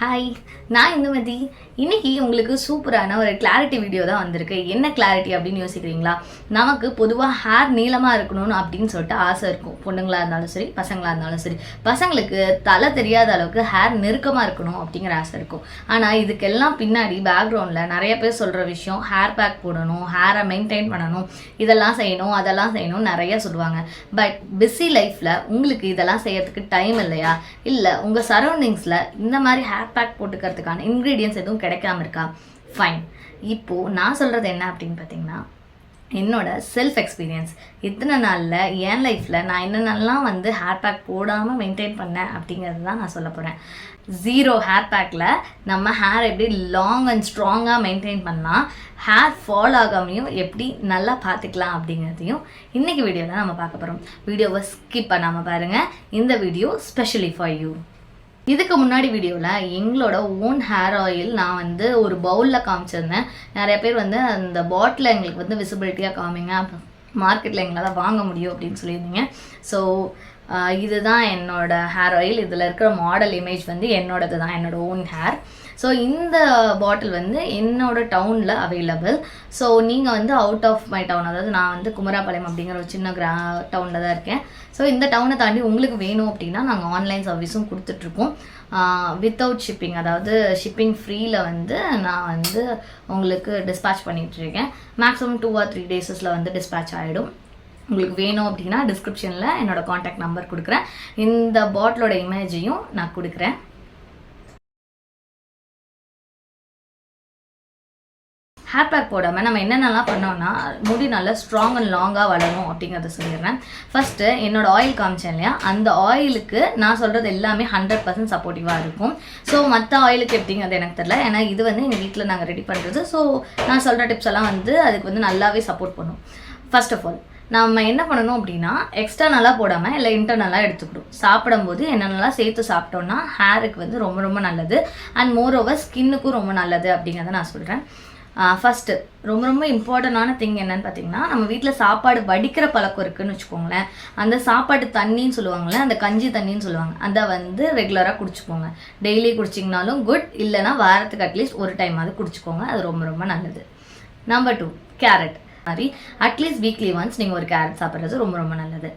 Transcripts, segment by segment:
Hi, நான் இந்துமதி. இன்னைக்கு உங்களுக்கு சூப்பரான ஒரு கிளாரிட்டி வீடியோ தான் வந்திருக்கு. என்ன கிளாரிட்டி அப்படின்னு யோசிக்கிறீங்களா? நமக்கு பொதுவாக ஹேர் நீளமாக இருக்கணும்னு அப்படின்னு சொல்லிட்டு ஆசை இருக்கும். பொண்ணுங்களாக இருந்தாலும் சரி, பசங்களாக இருந்தாலும் சரி. பசங்களுக்கு தலை தெரியாத அளவுக்கு ஹேர் நெருக்கமாக இருக்கணும் அப்படிங்கிற ஆசை இருக்கும். ஆனால் இதுக்கெல்லாம் பின்னாடி பேக்ரவுண்டில் நிறைய பேர் சொல்கிற விஷயம், ஹேர் பேக் போடணும், ஹேரை மெயின்டைன் பண்ணணும், இதெல்லாம் செய்யணும், அதெல்லாம் செய்யணும் நிறைய சொல்லுவாங்க. பட் பிஸி லைஃப்பில் உங்களுக்கு இதெல்லாம் செய்யறதுக்கு டைம் இல்லையா? இல்லை உங்கள் சரௌண்டிங்ஸில் இந்த மாதிரி ஹேர் பேக் போட்டுக்கிறதுக்கான இன்க்ரீடியன்ஸ் எதுவும் கிடைக்காம இருக்கா? ஃபைன். இப்போது நான் சொல்கிறது என்ன அப்படின்னு பார்த்தீங்கன்னா, என்னோட செல்ஃப் எக்ஸ்பீரியன்ஸ். இத்தனை நாளில் என் லைஃப்பில் நான் என்னென்னலாம் ஹேர் பேக் போடாமல் மெயின்டைன் பண்ணேன் அப்படிங்கிறது தான் நான் சொல்ல போகிறேன். 0 ஹேர் பேக்கில் நம்ம ஹேர் எப்படி லாங் அண்ட் ஸ்ட்ராங்காக மெயின்டைன் பண்ணலாம், ஹேர் ஃபால் ஆகாமையும் எப்படி நல்லா பார்த்துக்கலாம் அப்படிங்கிறதையும் இன்றைக்கி வீடியோவில் நம்ம பார்க்க போகிறோம். வீடியோவை ஸ்கிப் பண்ணாமல் பாருங்கள். இந்த வீடியோ ஸ்பெஷலி ஃபார் யூ. இதுக்கு முன்னாடி வீடியோவில் எங்களோட ஓன் ஹேர் ஆயில் நான் ஒரு பவுலில் காமிச்சிருந்தேன். நிறைய பேர் அந்த பாட்டில் எங்களுக்கு விசிபிலிட்டியாக காமிங்க, மார்க்கெட்டில் எங்களால் வாங்க முடியும் அப்படின்னு சொல்லியிருந்தீங்க. ஸோ இதுதான் என்னோட ஹேர் ஆயில். இதில் இருக்கிற மாடல் இமேஜ் என்னோடது தான், என்னோட ஓன் ஹேர். ஸோ இந்த பாட்டில் என்னோட டவுனில் அவைலபிள். ஸோ நீங்கள் அவுட் ஆஃப் மை டவுன், அதாவது நான் குமராபாளையம் அப்படிங்கிற ஒரு சின்ன டவுனில் தான் இருக்கேன். ஸோ இந்த டவுனை தாண்டி உங்களுக்கு வேணும் அப்படின்னா நாங்கள் ஆன்லைன் சர்வீஸும் கொடுத்துட்ருக்கோம். வித்தவுட் ஷிப்பிங், அதாவது ஷிப்பிங் ஃப்ரீயில் நான் உங்களுக்கு டிஸ்பேச் பண்ணிகிட்ருக்கேன். மேக்ஸிமம் 2 or 3 டேஸஸில் டிஸ்பேச் ஆகிடும். உங்களுக்கு வேணும் அப்படின்னா டிஸ்கிரிப்ஷனில் என்னோடய காண்டாக்ட் நம்பர் கொடுக்குறேன். இந்த பாட்டிலோட இமேஜையும் நான் கொடுக்குறேன். ஹேர் பேக் போடாமல் நம்ம என்னென்னலாம் பண்ணோம்னா முடி நல்லா ஸ்ட்ராங் அண்ட் லாங்காக வளரும் அப்படிங்கிறத சொல்லிடுறேன். ஃபஸ்ட்டு என்னோட ஆயில் காமிச்சேன் இல்லையா, அந்த ஆயிலுக்கு நான் சொல்கிறது எல்லாமே 100% சப்போர்ட்டிவாக இருக்கும். ஸோ மற்ற ஆயிலுக்கு எப்படிங்கிறது எனக்கு தெரியல, ஏன்னா இது எங்கள் வீட்டில் நாங்கள் ரெடி பண்ணுறது. ஸோ நான் சொல்கிற டிப்ஸ் எல்லாம் அதுக்கு நல்லாவே சப்போர்ட் பண்ணும். ஃபர்ஸ்ட் ஆஃப் ஆல் நம்ம என்ன பண்ணணும் அப்படின்னா, எக்ஸ்டர்னலாக போடாமல் இல்லை இன்டர்னலாக எடுத்துக்கணும். சாப்பிடும்போது என்னென்னலாம் சேர்த்து சாப்பிட்டோன்னா ஹேருக்கு ரொம்ப ரொம்ப நல்லது, அண்ட் மோர் ஓவர் ஸ்கின்னுக்கும் ரொம்ப நல்லது அப்படிங்கிறத நான் சொல்கிறேன். ஃபஸ்ட்டு ரொம்ப ரொம்ப இம்பார்ட்டண்டான திங் என்னன்னு பார்த்தீங்கன்னா, நம்ம வீட்டில் சாப்பாடு வடிக்கிற பழக்கம் இருக்குதுன்னு வச்சுக்கோங்களேன். அந்த சாப்பாடு தண்ணின்னு சொல்லுவாங்களே, அந்த கஞ்சி தண்ணின்னு சொல்லுவாங்க, அதை ரெகுலராக குடிச்சுக்கோங்க. டெய்லி குடிச்சிங்கனாலும் குட், இல்லைனா வாரத்துக்கு அட்லீஸ்ட் ஒரு டைம் அது குடிச்சுக்கோங்க. அது ரொம்ப ரொம்ப நல்லது. Number 2, carrot. மாதிரி அட்லீஸ்ட் வீக்லி ஒன்ஸ் நீங்கள் ஒரு கேரட் சாப்பிட்றது ரொம்ப ரொம்ப நல்லது.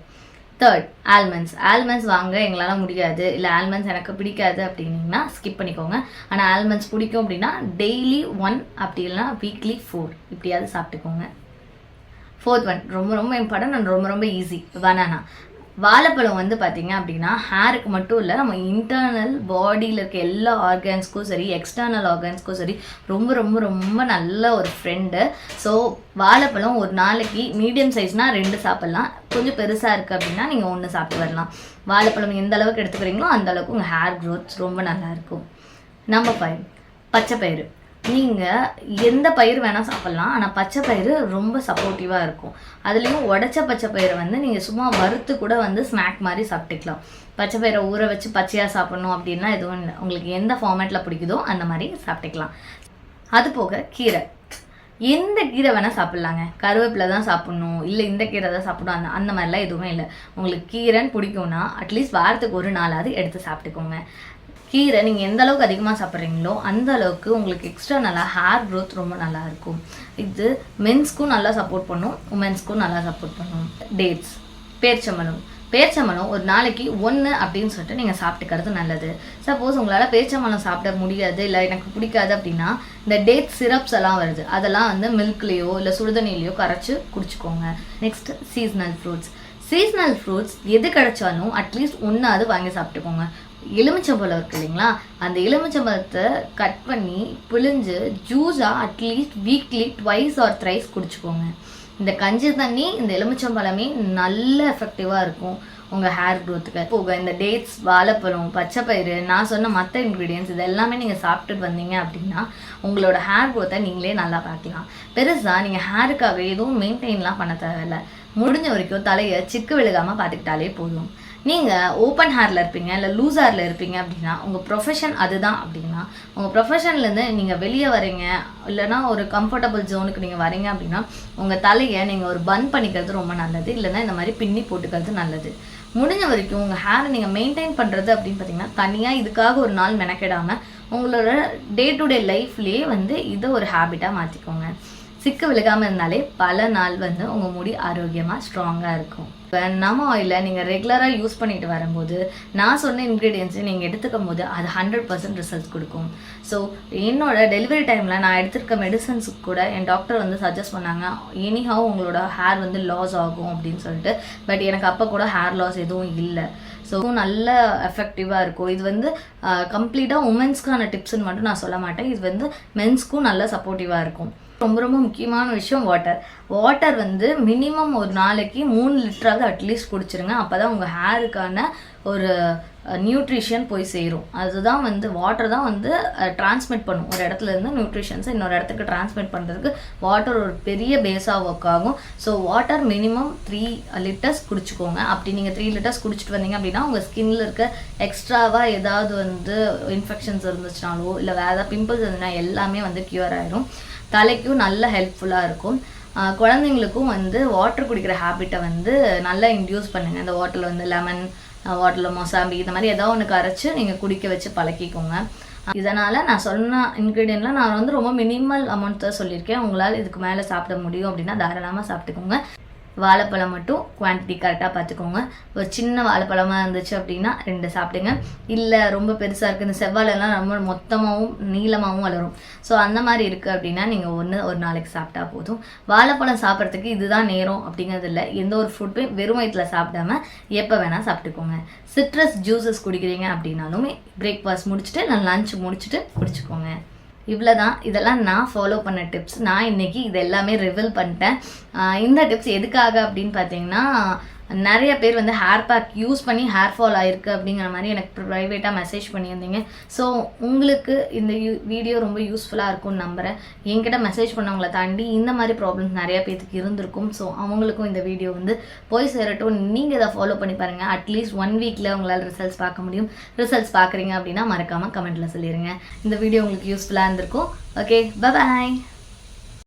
தேர்ட், ஆல்மண்ட்ஸ் வாங்க எங்களால் முடியாது, இல்லை ஆல்மண்ட்ஸ் எனக்கு பிடிக்காது அப்படின்னீங்கன்னா ஸ்கிப் பண்ணிக்கோங்க. ஆனால் ஆல்மண்ட்ஸ் பிடிக்கும் அப்படின்னா டெய்லி 1 அப்படி இல்லைனா வீக்லி 4 இப்படியாவது சாப்பிட்டுக்கோங்க. ஃபோர்த் ஒன் ரொம்ப ரொம்ப இம்பார்ட்டன்ட் அண்ட் ரொம்ப ரொம்ப ஈஸி, பனானா. வாழைப்பழம் பார்த்தீங்க அப்படின்னா ஹேருக்கு மட்டும் இல்லை, நம்ம இன்டர்னல் பாடியில் இருக்க எல்லா ஆர்கன்ஸ்க்கும் சரி, எக்ஸ்டர்னல் ஆர்கன்ஸ்க்கும் சரி ரொம்ப ரொம்ப ரொம்ப நல்ல ஒரு ஃப்ரெண்டு. ஸோ வாழைப்பழம் ஒரு நாளைக்கு மீடியம் சைஸ்னால் 2 சாப்பிட்லாம். கொஞ்சம் பெருசாக இருக்குது அப்படின்னா நீங்கள் 1 சாப்பிட்டு வரலாம். வாழைப்பழம் எந்த அளவுக்கு எடுத்துக்கிறீங்களோ அந்த அளவுக்கு உங்கள் ஹேர் க்ரோத் ரொம்ப நல்லாயிருக்கும். நம்பர் 5, பச்சைப்பயிறு. நீங்கள் எந்த பயிர் வேணால் சாப்பிட்லாம், ஆனால் பச்சை பயிறு ரொம்ப சப்போர்ட்டிவாக இருக்கும். அதுலேயும் உடச்ச பச்சை பயிரை நீங்கள் சும்மா வறுத்து கூட ஸ்நாக் மாதிரி சாப்பிட்டுக்கலாம். பச்சை பயிரை ஊற வச்சு பச்சையாக சாப்பிட்ணும் அப்படின்னா எதுவும் இல்லை, உங்களுக்கு எந்த ஃபார்மேட்டில் பிடிக்குதோ அந்த மாதிரி சாப்பிட்டுக்கலாம். அது போக கீரை, எந்த கீரை வேணால் சாப்பிட்லாங்க. கருவேப்பிலை தான் சாப்பிட்ணும், இல்லை இந்த கீரை தான் சாப்பிடணும், அந்த மாதிரிலாம் எதுவுமே இல்லை. உங்களுக்கு கீரைன்னு பிடிக்கும்னா அட்லீஸ்ட் வாரத்துக்கு ஒரு நாளாவது எடுத்து சாப்பிட்டுக்கோங்க. கீரை நீங்கள் எந்த அளவுக்கு அதிகமாக சாப்பிட்றீங்களோ அந்த அளவுக்கு உங்களுக்கு எக்ஸ்டர்னலாக ஹேர் க்ரோத் ரொம்ப நல்லாயிருக்கும். இது மென்ஸ்க்கும் நல்லா சப்போர்ட் பண்ணும், உமன்ஸ்க்கும் நல்லா சப்போர்ட் பண்ணும். டேட்ஸ், பேரிச்சம்பழம் ஒரு நாளைக்கு 1 அப்படின்னு சொல்லிட்டு நீங்கள் சாப்பிட்டுக்கிறது நல்லது. சப்போஸ் உங்களால் பேரிச்சம்பழம் சாப்பிட முடியாது, இல்லை எனக்கு பிடிக்காது அப்படின்னா இந்த டேட் சிரப்ஸ் எல்லாம் வருது, அதெல்லாம் மில்க்லேயோ இல்லை சுடுதண்ணிலையோ கரைச்சி குடிச்சிக்கோங்க. நெக்ஸ்ட், சீஸ்னல் ஃப்ரூட்ஸ் எது கிடைச்சாலும் அட்லீஸ்ட் 1 வாங்கி சாப்பிட்டுக்கோங்க. எலுமிச்சம்பழம் இருக்குது இல்லைங்களா, அந்த எலுமிச்சம்பழத்தை கட் பண்ணி பிழிஞ்சு ஜூஸாக அட்லீஸ்ட் வீக்லி 2 or 3 குடிச்சுக்கோங்க. இந்த கஞ்சி தண்ணி இந்த எலுமிச்சம்பழமே நல்ல எஃபெக்டிவாக இருக்கும் உங்கள் ஹேர் க்ரோத்துக்கு. போக இந்த டேட்ஸ், வாழைப்பழம், பச்சைப்பயிறு, நான் சொன்ன மற்ற இன்க்ரீடியன்ஸ் இது எல்லாமே நீங்கள் சாப்பிட்டுட்டு வந்தீங்க அப்படின்னா உங்களோட ஹேர் க்ரோத்தை நீங்களே நல்லா பார்க்கலாம். பெருசாக நீங்கள் ஹேருக்காக எதுவும் மெயின்டைன்லாம் பண்ண தேவையில்லை. முடிஞ்ச வரைக்கும் தலையை சிக்கு விழுகாமல் பார்த்துக்கிட்டாலே போதும். நீங்கள் ஓப்பன் ஹேரில் இருப்பீங்க, இல்லை லூஸ் ஹேரில் இருப்பீங்க அப்படின்னா உங்கள் ப்ரொஃபஷன் அதுதான் அப்படின்னா, உங்கள் ப்ரொஃபஷன்லேருந்து நீங்கள் வெளியே வரீங்க, இல்லைனா ஒரு கம்ஃபர்டபுள் ஜோனுக்கு நீங்கள் வரீங்க அப்படின்னா உங்கள் தலையை நீங்கள் ஒரு பன் பண்ணிக்கிறது ரொம்ப நல்லது, இல்லைனா இந்த மாதிரி பின்னி போட்டுக்கிறது நல்லது. முடிஞ்ச வரைக்கும் உங்கள் ஹேரை நீங்கள் மெயின்டைன் பண்ணுறது அப்படின்னு பார்த்தீங்கன்னா தனியாக இதுக்காக ஒரு நாள் மெனக்கெடாமல் உங்களோட டே டு டே லைஃப்லேயே வந்து இதை ஒரு ஹேபிட்டாக மாற்றிக்கோங்க. சிக்கு விழுகாமல் இருந்தாலே பல நாள் வந்து உங்கள் முடி ஆரோக்கியமாக ஸ்ட்ராங்காக இருக்கும். இப்போ நம்ம ஆயிலை நீங்கள் ரெகுலராக யூஸ் பண்ணிட்டு வரும்போது நான் சொன்ன இன்க்ரீடியன்ஸை நீங்கள் எடுத்துக்கும் போது அது 100% ரிசல்ட்ஸ் கொடுக்கும். ஸோ என்னோட டெலிவரி டைமில் நான் எடுத்துருக்க மெடிசன்ஸுக்கு கூட என் டாக்டர் வந்து சஜஸ்ட் பண்ணாங்க, எனிஹாவ் உங்களோட ஹேர் வந்து லாஸ் ஆகும் அப்படின்னு சொல்லிட்டு. பட் எனக்கு அப்போ கூட ஹேர் லாஸ் எதுவும் இல்லை. ஸோ நல்ல எஃபெக்டிவாக இருக்கும். இது வந்து கம்ப்ளீட்டாக உமன்ஸ்க்கான டிப்ஸ்ன்னு மட்டும் நான் சொல்ல மாட்டேன், இது வந்து மென்ஸ்க்கும் நல்ல சப்போர்ட்டிவாக இருக்கும். ரொம்ப ரொம்ப முக்கியமான விஷயம் வாட்டர் வந்து மினிமம் ஒரு நாளைக்கு 3 லிட்டராவது அட்லீஸ்ட் குடிச்சிருங்க. அப்போ தான் உங்கள் ஹேருக்கான ஒரு நியூட்ரிஷன் போய் சேரும். அதுதான் வந்து வாட்டர் தான் வந்து டிரான்ஸ்மிட் பண்ணும். ஒரு இடத்துல இருந்து நியூட்ரிஷன்ஸை இன்னொரு இடத்துக்கு டிரான்ஸ்மிட் பண்ணுறதுக்கு வாட்டர் ஒரு பெரிய பேஸாக ஒர்க் ஆகும். ஸோ வாட்டர் மினிமம் 3 லிட்டர்ஸ் குடிச்சிக்கோங்க. அப்படி நீங்கள் 3 லிட்டர்ஸ் குடிச்சிட்டு வந்தீங்க அப்படின்னா உங்கள் ஸ்கின்னில் இருக்க எக்ஸ்ட்ராவாக ஏதாவது வந்து இன்ஃபெக்ஷன்ஸ் இருந்துச்சுனாலோ இல்லை வேறு ஏதாவது பிம்பிள்ஸ் இருந்துச்சுன்னா எல்லாமே வந்து க்யூர் ஆகிடும். தலைக்கும் நல்ல ஹெல்ப்ஃபுல்லாக இருக்கும். குழந்தைங்களுக்கும் வந்து வாட்டர் குடிக்கிற ஹேபிட்டை வந்து நல்லா இன்டியூஸ் பண்ணுங்கள். இந்த வாட்டரில் வந்து லெமன், வாட்டரில் மொசாம்பி இந்த மாதிரி ஏதாவது ஒன்று கரைச்சி நீங்கள் குடிக்க வச்சு பழக்கிக்கோங்க. இதனால் நான் சொன்ன இன்க்ரீடியன்ட்லாம் நான் வந்து ரொம்ப மினிமல் அமௌண்ட் தான் சொல்லியிருக்கேன். உங்களால் இதுக்கு மேலே சாப்பிட முடியும் அப்படின்னா தாராளமாக சாப்பிட்டுக்கோங்க. வாழைப்பழம் மட்டும் குவான்டிட்டி கரெக்டாக பார்த்துக்கோங்க. ஒரு சின்ன வாழைப்பழமாக இருந்துச்சு அப்படின்னா 2 சாப்பிடுங்க. இல்லை ரொம்ப பெருசாக இருக்குது, இந்த செவ்வாழைலாம் ரொம்ப மொத்தமாகவும் நீளமாகவும் வளரும். ஸோ அந்த மாதிரி இருக்குது அப்படின்னா நீங்கள் ஒரு நாளைக்கு சாப்பிட்டா போதும். வாழைப்பழம் சாப்பிட்றதுக்கு இதுதான் நேரம் அப்படிங்கிறது இல்லை. எந்த ஒரு ஃபுட்டும் வெறும் வயிற்றில் சாப்பிடாம எப்போ வேணால் சாப்பிட்டுக்கோங்க. சிட்ரஸ் ஜூஸஸ் குடிக்கிறீங்க அப்படின்னாலுமே பிரேக்ஃபாஸ்ட் முடிச்சுட்டு இல்லை லஞ்ச் முடிச்சுட்டு குடிச்சுக்கோங்க. இவ்வளோதான். இதெல்லாம் நான் ஃபாலோ பண்ண டிப்ஸ். நான் இன்றைக்கி இது எல்லாமே ரிவீல் பண்ணிட்டேன். இந்த டிப்ஸ் எதுக்காக அப்படின்னு பார்த்தீங்கன்னா, நிறைய பேர் வந்து ஹேர் பேக் யூஸ் பண்ணி ஹேர் ஃபால் ஆகிருக்கு அப்படிங்கிற மாதிரி எனக்கு ப்ரைவேட்டாக மெசேஜ் பண்ணியிருந்தீங்க. ஸோ உங்களுக்கு இந்த வீடியோ ரொம்ப யூஸ்ஃபுல்லாக இருக்கும்னு நம்புகிறேன். என்கிட்ட மெசேஜ் பண்ணவங்களை தாண்டி இந்த மாதிரி ப்ராப்ளம்ஸ் நிறையா பேருக்கு இருந்திருக்கும். ஸோ அவங்களுக்கும் இந்த வீடியோ வந்து போய் சேரட்டும். நீங்கள் இதை ஃபாலோ பண்ணி பாருங்கள். அட்லீஸ்ட் 1 வீக்கில் உங்களால் ரிசல்ட்ஸ் பார்க்க முடியும். ரிசல்ட்ஸ் பார்க்குறீங்க அப்படின்னா மறக்காமல் கமெண்ட்டில் சொல்லிடுங்க. இந்த வீடியோ உங்களுக்கு யூஸ்ஃபுல்லாக இருந்திருக்கும். Okay, by.